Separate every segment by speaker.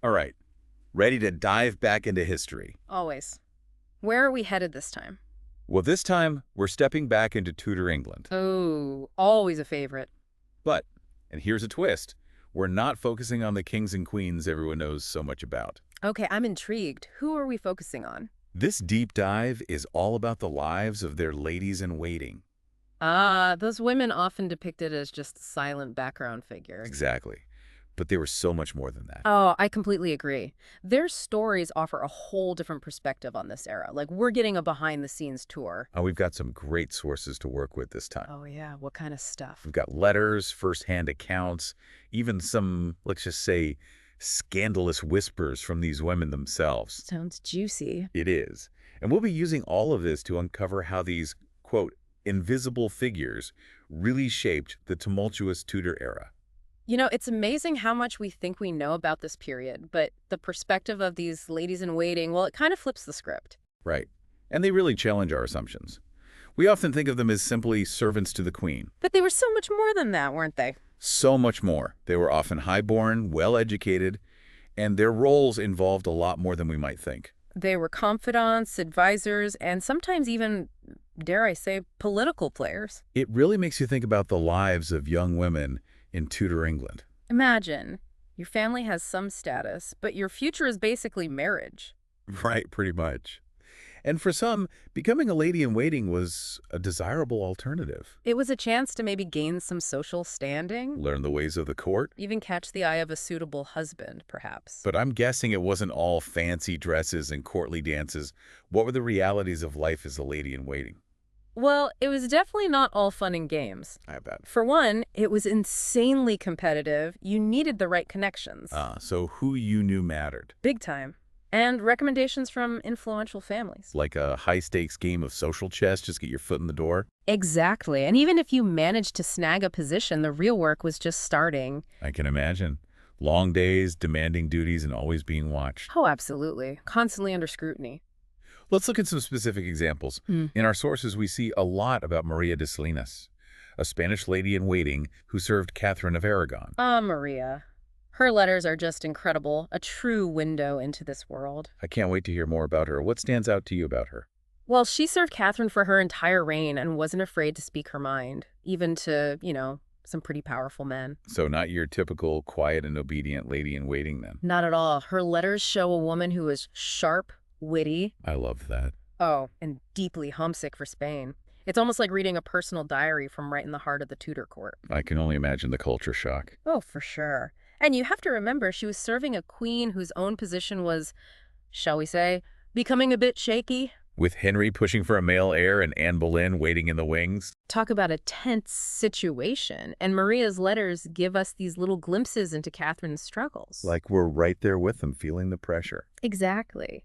Speaker 1: All right, ready to dive back into history.
Speaker 2: Always. Where are we headed this time?
Speaker 1: Well, this time, we're stepping back into Tudor England.
Speaker 2: Oh, always a favorite.
Speaker 1: But, and here's a twist, we're not focusing on the kings and queens everyone knows so much about.
Speaker 2: Okay, I'm intrigued. Who are we focusing on?
Speaker 1: This deep dive is all about the lives of their ladies-in-waiting.
Speaker 2: Ah, those women often depicted as just silent background figures.
Speaker 1: Exactly. But they were so much more than that.
Speaker 2: Oh, I completely agree. Their stories offer a whole different perspective on this era. Like, we're getting a behind-the-scenes tour.
Speaker 1: We've got some great sources to work with this time.
Speaker 2: Oh, yeah. What kind of stuff?
Speaker 1: We've got letters, first-hand accounts, even some, let's just say, scandalous whispers from these women themselves.
Speaker 2: Sounds juicy.
Speaker 1: It is. And we'll be using all of this to uncover how these, quote, invisible figures really shaped the tumultuous Tudor era.
Speaker 2: You know, it's amazing how much we think we know about this period, but the perspective of these ladies-in-waiting, well, it kind of flips the script.
Speaker 1: Right. And they really challenge our assumptions. We often think of them as simply servants to the queen.
Speaker 2: But they were so much more than that, weren't they?
Speaker 1: So much more. They were often highborn, well-educated, and their roles involved a lot more than we might think.
Speaker 2: They were confidants, advisors, and sometimes even, dare I say, political players.
Speaker 1: It really makes you think about the lives of young women in Tudor England.
Speaker 2: Imagine, your family has some status, but your future is basically marriage.
Speaker 1: Right, pretty much. And for some, becoming a lady-in-waiting was a desirable alternative.
Speaker 2: It was a chance to maybe gain some social standing,
Speaker 1: Learn the ways of the court.
Speaker 2: even catch the eye of a suitable husband, perhaps.
Speaker 1: But I'm guessing it wasn't all fancy dresses and courtly dances. What were the realities of life as a lady-in-waiting?
Speaker 2: Well, it was definitely not all fun and games.
Speaker 1: I bet.
Speaker 2: For one, it was insanely competitive. You needed the right connections.
Speaker 1: So who you knew mattered.
Speaker 2: Big time. And recommendations from influential families.
Speaker 1: Like a high-stakes game of social chess, just get your foot in the door.
Speaker 2: Exactly. And even if you managed to snag a position, the real work was just starting.
Speaker 1: I can imagine. Long days, demanding duties, and always being watched.
Speaker 2: Oh, absolutely. Constantly under scrutiny.
Speaker 1: Let's look at some specific examples. In our sources, we see a lot about Maria de Salinas, a Spanish lady-in-waiting who served Catherine of Aragon.
Speaker 2: Ah, Maria. Her letters are just incredible, a true window into this world.
Speaker 1: I can't wait to hear more about her. What stands out to you about her?
Speaker 2: Well, she served Catherine for her entire reign and wasn't afraid to speak her mind, even to, some pretty powerful men.
Speaker 1: So not your typical quiet and obedient lady-in-waiting then.
Speaker 2: Not at all. Her letters show a woman who is sharp, witty,
Speaker 1: I love that.
Speaker 2: and deeply homesick for Spain. It's almost like reading a personal diary from right in the heart of the Tudor court.
Speaker 1: I can only imagine the culture shock.
Speaker 2: Oh, for sure. And you have to remember, she was serving a queen whose own position was, shall we say, becoming a bit shaky.
Speaker 1: With Henry pushing for a male heir and Anne Boleyn waiting in the wings.
Speaker 2: Talk about a tense situation. And Maria's letters give us these little glimpses into Catherine's struggles.
Speaker 1: Like we're right there with them, feeling the pressure.
Speaker 2: Exactly.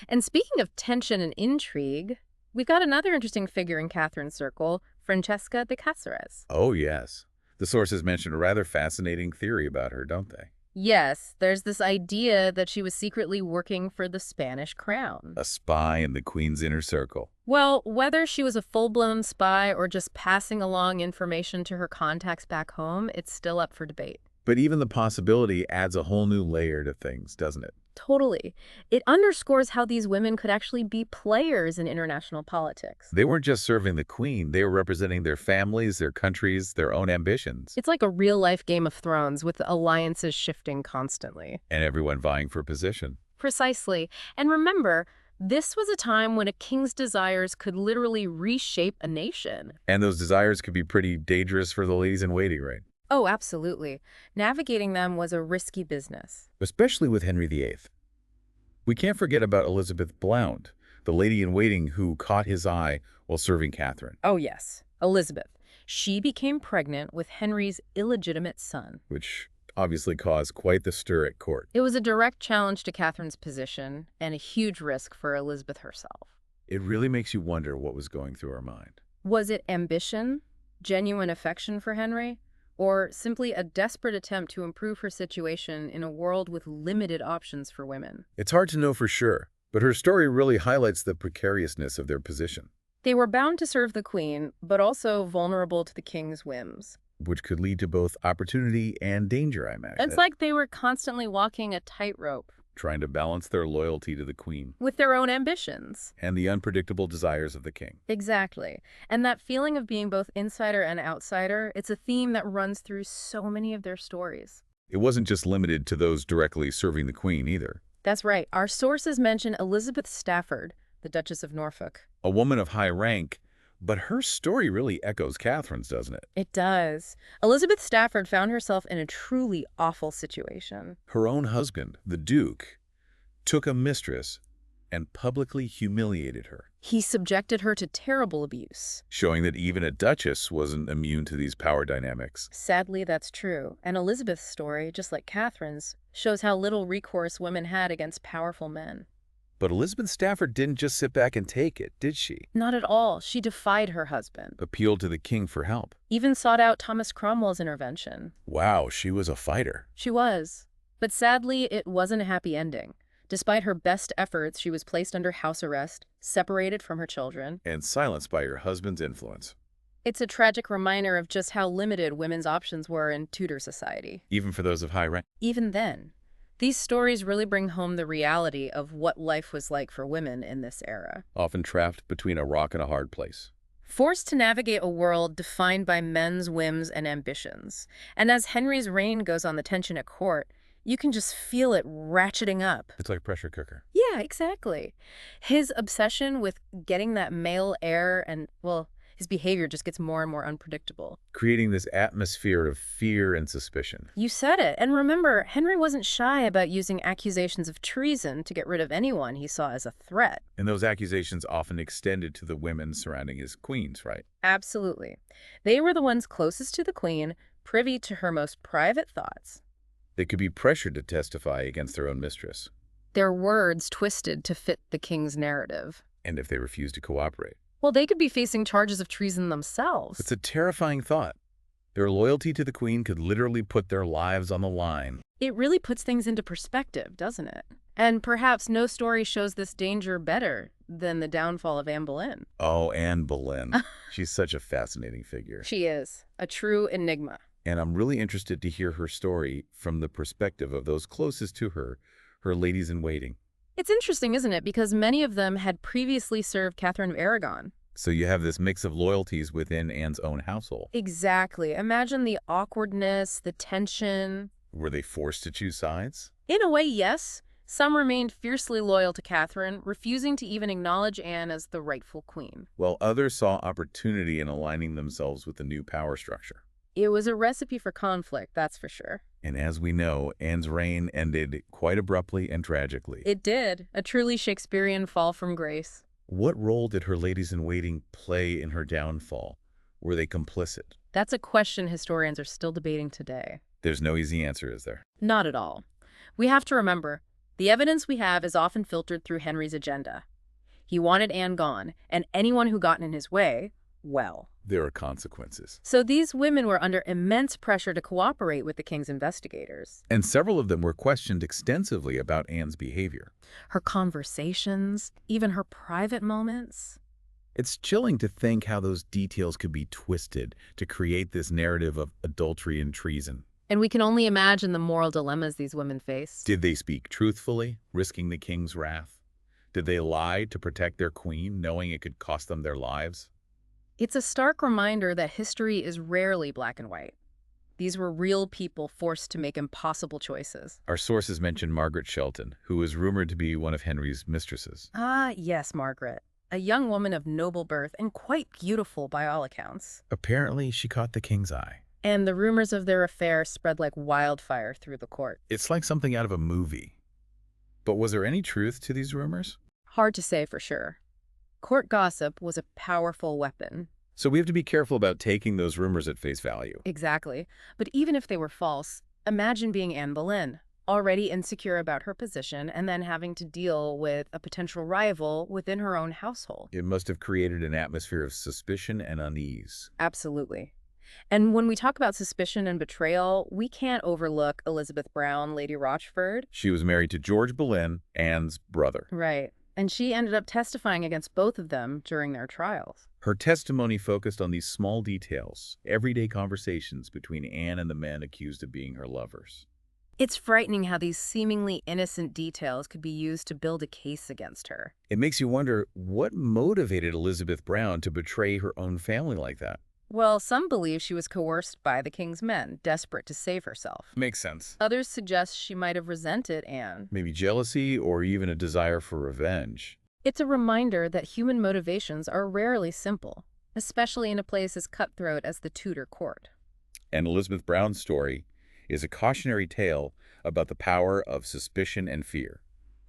Speaker 2: And speaking of tension and intrigue, we've got another interesting figure in Catherine's circle, Francesca de Caceres.
Speaker 1: Oh, yes. The sources mention a rather fascinating theory about her, don't they?
Speaker 2: Yes, there's this idea that she was secretly working for the Spanish crown.
Speaker 1: A spy in the Queen's inner circle.
Speaker 2: Well, whether she was a full-blown spy or just passing along information to her contacts back home, it's still up for debate.
Speaker 1: But even the possibility adds a whole new layer to things, doesn't it?
Speaker 2: Totally. It underscores how these women could actually be players in international politics.
Speaker 1: They weren't just serving the Queen, they were representing their families, their countries, their own ambitions.
Speaker 2: It's like a real-life Game of Thrones with alliances shifting constantly.
Speaker 1: And everyone vying for position.
Speaker 2: Precisely. And remember, this was a time when a king's desires could literally reshape a nation.
Speaker 1: And those desires could be pretty dangerous for the ladies-in-waiting, right?
Speaker 2: Oh, absolutely. Navigating them was a risky business.
Speaker 1: Especially with Henry VIII. We can't forget about Elizabeth Blount, the lady-in-waiting who caught his eye while serving Catherine.
Speaker 2: Oh, yes. Elizabeth. She became pregnant with Henry's illegitimate son.
Speaker 1: Which obviously caused quite the stir at court.
Speaker 2: It was a direct challenge to Catherine's position and a huge risk for Elizabeth herself.
Speaker 1: It really makes you wonder what was going through her mind.
Speaker 2: Was it ambition, genuine affection for Henry, or simply a desperate attempt to improve her situation in a world with limited options for women?
Speaker 1: It's hard to know for sure, but her story really highlights the precariousness of their position.
Speaker 2: They were bound to serve the queen, but also vulnerable to the king's whims.
Speaker 1: which could lead to both opportunity and danger, I imagine.
Speaker 2: It's like they were constantly walking a tightrope
Speaker 1: Trying to balance their loyalty to the queen
Speaker 2: with their own ambitions.
Speaker 1: and the unpredictable desires of the king.
Speaker 2: Exactly. And that feeling of being both insider and outsider, it's a theme that runs through so many of their stories.
Speaker 1: It wasn't just limited to those directly serving the queen either.
Speaker 2: That's right. Our sources mention Elizabeth Stafford, the Duchess of Norfolk.
Speaker 1: A woman of high rank, but her story really echoes Catherine's, doesn't it?
Speaker 2: It does. Elizabeth Stafford found herself in a truly awful situation.
Speaker 1: Her own husband, the Duke, took a mistress and publicly humiliated her,
Speaker 2: He subjected her to terrible abuse.
Speaker 1: showing that even a duchess wasn't immune to these power dynamics.
Speaker 2: Sadly, that's true. And Elizabeth's story, just like Catherine's, shows how little recourse women had against powerful men.
Speaker 1: But Elizabeth Stafford didn't just sit back and take it, did she?
Speaker 2: Not at all. She defied her husband.
Speaker 1: Appealed to the king for help.
Speaker 2: Even sought out Thomas Cromwell's intervention.
Speaker 1: Wow, she was a fighter.
Speaker 2: She was. But sadly, it wasn't a happy ending. Despite her best efforts, she was placed under house arrest, separated from her children.
Speaker 1: And silenced by her husband's influence.
Speaker 2: It's a tragic reminder of just how limited women's options were in Tudor society.
Speaker 1: Even for those of high rank.
Speaker 2: Even then, these stories really bring home the reality of what life was like for women in this era.
Speaker 1: Often trapped between a rock and a hard place.
Speaker 2: Forced to navigate a world defined by men's whims and ambitions. And as Henry's reign goes on, the tension at court, you can just feel it ratcheting up.
Speaker 1: It's like a pressure cooker.
Speaker 2: Yeah, exactly. His obsession with getting that male heir and, well, his behavior just gets more and more unpredictable.
Speaker 1: Creating this atmosphere of fear and suspicion.
Speaker 2: You said it. And remember, Henry wasn't shy about using accusations of treason to get rid of anyone he saw as a threat.
Speaker 1: And those accusations often extended to the women surrounding his queens, right?
Speaker 2: Absolutely. They were the ones closest to the queen, privy to her most private thoughts.
Speaker 1: They could be pressured to testify against their own mistress.
Speaker 2: Their words twisted to fit the king's narrative.
Speaker 1: And if they refused to cooperate.
Speaker 2: Well, they could be facing charges of treason themselves.
Speaker 1: It's a terrifying thought. Their loyalty to the queen could literally put their lives on the line.
Speaker 2: It really puts things into perspective, doesn't it? And perhaps no story shows this danger better than the downfall of Anne Boleyn.
Speaker 1: Oh, Anne Boleyn. She's such a fascinating figure.
Speaker 2: She is a true enigma.
Speaker 1: And I'm really interested to hear her story from the perspective of those closest to her ladies-in-waiting.
Speaker 2: It's interesting, isn't it? Because many of them had previously served Catherine of Aragon.
Speaker 1: So you have this mix of loyalties within Anne's own household.
Speaker 2: Exactly. Imagine the awkwardness, the tension.
Speaker 1: Were they forced to choose sides?
Speaker 2: In a way, yes. Some remained fiercely loyal to Catherine, refusing to even acknowledge Anne as the rightful queen.
Speaker 1: While others saw opportunity in aligning themselves with the new power structure.
Speaker 2: It was a recipe for conflict, that's for sure.
Speaker 1: And as we know, Anne's reign ended quite abruptly and tragically.
Speaker 2: It did. A truly Shakespearean fall from grace.
Speaker 1: What role did her ladies-in-waiting play in her downfall? Were they complicit?
Speaker 2: That's a question historians are still debating today.
Speaker 1: There's no easy answer, is there?
Speaker 2: Not at all. We have to remember, the evidence we have is often filtered through Henry's agenda. He wanted Anne gone, and anyone who got in his way, well.
Speaker 1: There are consequences.
Speaker 2: So these women were under immense pressure to cooperate with the king's investigators.
Speaker 1: And several of them were questioned extensively about Anne's behavior.
Speaker 2: Her conversations, even her private moments.
Speaker 1: It's chilling to think how those details could be twisted to create this narrative of adultery and treason.
Speaker 2: And we can only imagine the moral dilemmas these women faced.
Speaker 1: Did they speak truthfully, risking the king's wrath? Did they lie to protect their queen, knowing it could cost them their lives?
Speaker 2: It's a stark reminder that history is rarely black and white. These were real people forced to make impossible choices.
Speaker 1: Our sources mention Margaret Shelton, who was rumored to be one of Henry's mistresses.
Speaker 2: Ah, yes, Margaret. A young woman of noble birth and quite beautiful by all accounts.
Speaker 1: Apparently, she caught the king's eye.
Speaker 2: And the rumors of their affair spread like wildfire through the court.
Speaker 1: It's like something out of a movie. But was there any truth to these rumors?
Speaker 2: Hard to say for sure. Court gossip was a powerful weapon.
Speaker 1: So we have to be careful about taking those rumors at face value.
Speaker 2: Exactly. But even if they were false, imagine being Anne Boleyn, already insecure about her position and then having to deal with a potential rival within her own household.
Speaker 1: It must have created an atmosphere of suspicion and unease.
Speaker 2: Absolutely. And when we talk about suspicion and betrayal, we can't overlook Elizabeth Brown, Lady Rochford.
Speaker 1: She was married to George Boleyn, Anne's brother.
Speaker 2: Right. And she ended up testifying against both of them during their trials.
Speaker 1: Her testimony focused on these small details, everyday conversations between Anne and the men accused of being her lovers.
Speaker 2: It's frightening how these seemingly innocent details could be used to build a case against her.
Speaker 1: It makes you wonder what motivated Elizabeth Brown to betray her own family like that.
Speaker 2: Well, some believe she was coerced by the king's men, desperate to save herself.
Speaker 1: Makes sense.
Speaker 2: Others suggest she might have resented Anne.
Speaker 1: Maybe jealousy or even a desire for revenge.
Speaker 2: It's a reminder that human motivations are rarely simple, especially in a place as cutthroat as the Tudor court.
Speaker 1: And Elizabeth Brown's story is a cautionary tale about the power of suspicion and fear.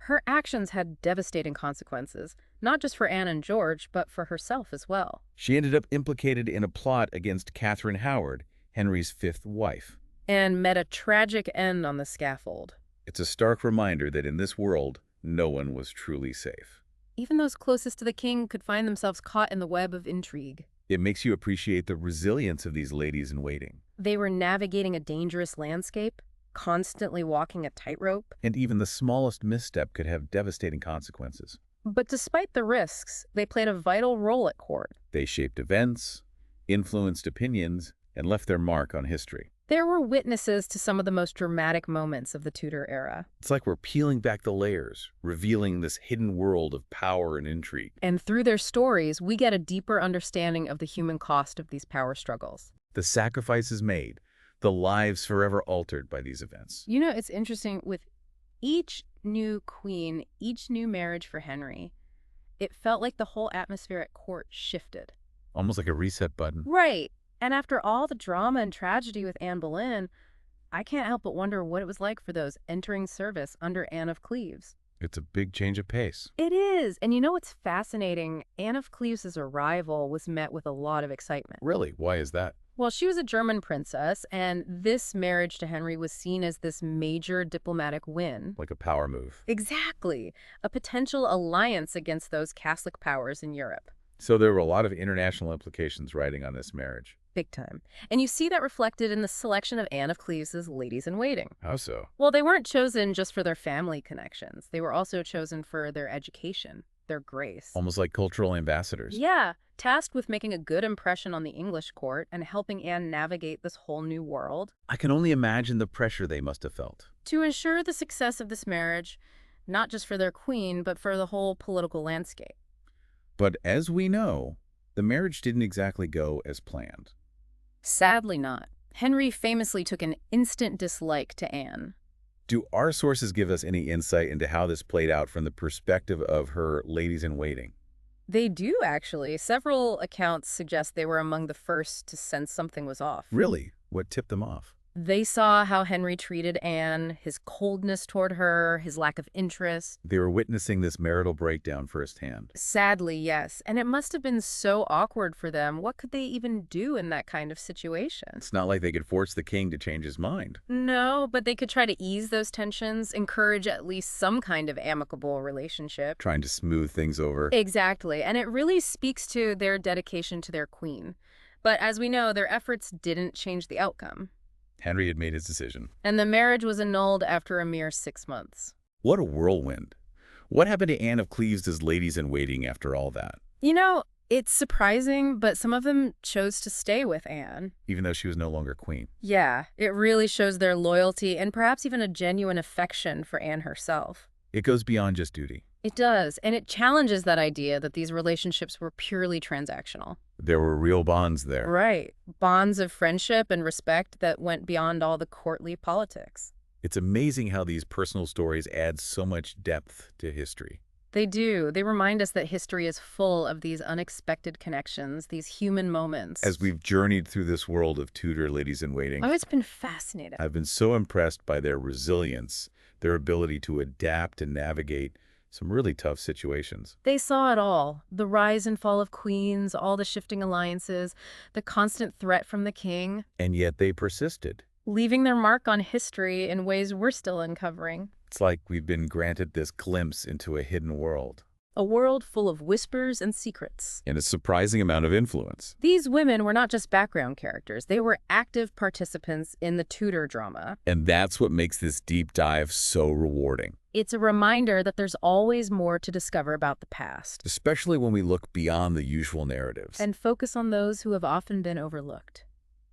Speaker 2: Her actions had devastating consequences, not just for Anne and George, but for herself as well.
Speaker 1: She ended up implicated in a plot against Catherine Howard, Henry's fifth wife.
Speaker 2: And met a tragic end on the scaffold.
Speaker 1: It's a stark reminder that in this world, no one was truly safe.
Speaker 2: Even those closest to the king could find themselves caught in the web of intrigue.
Speaker 1: It makes you appreciate the resilience of these ladies in waiting.
Speaker 2: They were navigating a dangerous landscape, constantly walking a tightrope.
Speaker 1: And even the smallest misstep could have devastating consequences.
Speaker 2: But despite the risks, they played a vital role at court.
Speaker 1: They shaped events, influenced opinions, and left their mark on history.
Speaker 2: There were witnesses to some of the most dramatic moments of the Tudor era.
Speaker 1: It's like we're peeling back the layers, revealing this hidden world of power and intrigue.
Speaker 2: And through their stories, we get a deeper understanding of the human cost of these power struggles.
Speaker 1: The sacrifices made, the lives forever altered by these events.
Speaker 2: You know, it's interesting, with each new queen, each new marriage for Henry, it felt like the whole atmosphere at court shifted.
Speaker 1: Almost like a reset button.
Speaker 2: Right. And after all the drama and tragedy with Anne Boleyn, I can't help but wonder what it was like for those entering service under Anne of Cleves.
Speaker 1: It's a big change of pace.
Speaker 2: It is. And you know what's fascinating? Anne of Cleves' arrival was met with a lot of excitement.
Speaker 1: Really? Why is that?
Speaker 2: Well, she was a German princess, and this marriage to Henry was seen as this major diplomatic win.
Speaker 1: Like a power move.
Speaker 2: Exactly. A potential alliance against those Catholic powers in Europe.
Speaker 1: So there were a lot of international implications riding on this marriage.
Speaker 2: Big time. And you see that reflected in the selection of Anne of Cleves' ladies-in-waiting.
Speaker 1: How so?
Speaker 2: Well, they weren't chosen just for their family connections. They were also chosen for their education, their grace.
Speaker 1: Almost like cultural ambassadors.
Speaker 2: Yeah, tasked with making a good impression on the English court and helping Anne navigate this whole new world.
Speaker 1: I can only imagine the pressure they must have felt.
Speaker 2: To ensure the success of this marriage, not just for their queen, but for the whole political landscape.
Speaker 1: But as we know, the marriage didn't exactly go as planned.
Speaker 2: Sadly not. Henry famously took an instant dislike to Anne.
Speaker 1: Do our sources give us any insight into how this played out from the perspective of her ladies-in-waiting?
Speaker 2: They do, actually. Several accounts suggest they were among the first to sense something was off.
Speaker 1: Really? What tipped them off?
Speaker 2: They saw how Henry treated Anne, his coldness toward her, his lack of interest.
Speaker 1: They were witnessing this marital breakdown firsthand.
Speaker 2: Sadly, yes. And it must have been so awkward for them. What could they even do in that kind of situation?
Speaker 1: It's not like they could force the king to change his mind.
Speaker 2: No, but they could try to ease those tensions, encourage at least some kind of amicable relationship.
Speaker 1: Trying to smooth things over.
Speaker 2: Exactly. And it really speaks to their dedication to their queen. But as we know, their efforts didn't change the outcome.
Speaker 1: Henry had made his decision.
Speaker 2: And the marriage was annulled after a mere 6 months.
Speaker 1: What a whirlwind. What happened to Anne of Cleves' ladies-in-waiting after all that?
Speaker 2: You know, it's surprising, but some of them chose to stay with Anne.
Speaker 1: Even though she was no longer queen.
Speaker 2: Yeah, it really shows their loyalty and perhaps even a genuine affection for Anne herself.
Speaker 1: It goes beyond just duty.
Speaker 2: It does, and it challenges that idea that these relationships were purely transactional.
Speaker 1: There were real bonds there.
Speaker 2: Right. Bonds of friendship and respect that went beyond all the courtly politics.
Speaker 1: It's amazing how these personal stories add so much depth to history.
Speaker 2: They do. They remind us that history is full of these unexpected connections, these human moments.
Speaker 1: As we've journeyed through this world of Tudor ladies-in-waiting,
Speaker 2: Oh, it's been fascinating.
Speaker 1: I've been so impressed by their resilience, their ability to adapt and navigate some really tough situations.
Speaker 2: They saw it all. The rise and fall of queens, all the shifting alliances, the constant threat from the king.
Speaker 1: And yet they persisted.
Speaker 2: Leaving their mark on history in ways we're still uncovering.
Speaker 1: It's like we've been granted this glimpse into a hidden world.
Speaker 2: A world full of whispers and secrets.
Speaker 1: And a surprising amount of influence.
Speaker 2: These women were not just background characters. They were active participants in the Tudor drama.
Speaker 1: And that's what makes this deep dive so rewarding.
Speaker 2: It's a reminder that there's always more to discover about the past.
Speaker 1: Especially when we look beyond the usual narratives.
Speaker 2: And focus on those who have often been overlooked.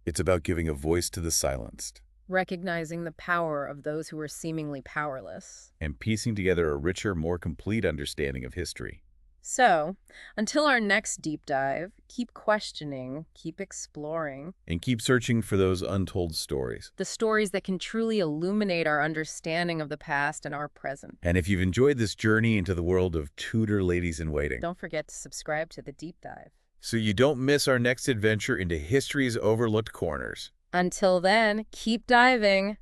Speaker 1: It's about giving a voice to the silenced.
Speaker 2: Recognizing the power of those who are seemingly powerless.
Speaker 1: And piecing together a richer, more complete understanding of history.
Speaker 2: So, until our next deep dive, keep questioning, keep exploring.
Speaker 1: And keep searching for those untold stories.
Speaker 2: The stories that can truly illuminate our understanding of the past and our present.
Speaker 1: And if you've enjoyed this journey into the world of Tudor ladies-in-waiting,
Speaker 2: don't forget to subscribe to the deep dive,
Speaker 1: so you don't miss our next adventure into history's overlooked corners.
Speaker 2: Until then, keep diving.